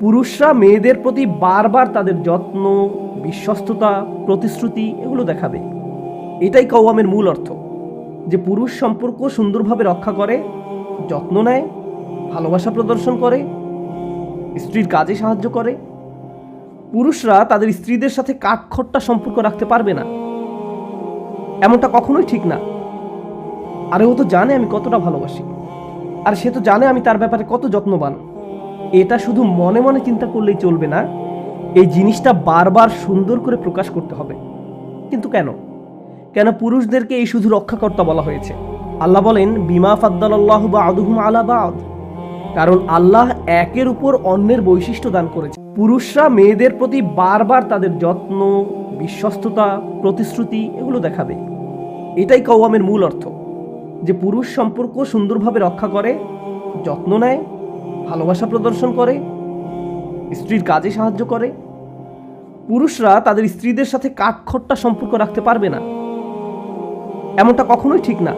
পুরুষরা মেয়েদের প্রতি বারবার তাদের যত্ন, বিশ্বস্ততা, প্রতিশ্রুতি এগুলো দেখাবে। এটাই কওয়ামের মূল অর্থ, যে পুরুষ সম্পর্ক সুন্দরভাবে রক্ষা করে, যত্ন নেয়, ভালোবাসা প্রদর্শন করে, স্ত্রীর কাজে সাহায্য করে। পুরুষরা তাদের স্ত্রীদের সাথে কাঠখোট্টা সম্পর্ক রাখতে পারবে না, এমনটা কখনোই ঠিক না। আরে ও তো জানে আমি কতটা ভালোবাসি, আর সে তো জানে আমি তার ব্যাপারে কত যত্নবান। এটা শুধু মনে মনে চিন্তা করলেই চলবে না, এই জিনিসটা বারবার সুন্দর করে প্রকাশ করতে হবে। কিন্তু কেন কেন পুরুষদেরকে এই শুধু রক্ষাকর্তা বলা হয়েছে? আল্লাহ বলেন, বিমা ফাদ্দালাল্লাহু বা'দুহুম আলা বা'দ, কারণ আল্লাহ একের উপর অন্যের বৈশিষ্ট্য দান করেছে। পুরুষরা মেয়েদের প্রতি বারবার তাদের যত্ন, বিশ্বস্ততা, প্রতিশ্রুতি এগুলো দেখাবে। এটাই কওয়ামের মূল অর্থ, যে পুরুষ সম্পর্ক সুন্দরভাবে রক্ষা করে, যত্ন নেয়, ভালোবাসা প্রদর্শন করে, স্ত্রীর কাজে সাহায্য করে। পুরুষরা তাদের স্ত্রীদের সাথে কাঠখোট্টা সম্পর্ক রাখতে পারবে না, এমনটা কখনোই ঠিক না।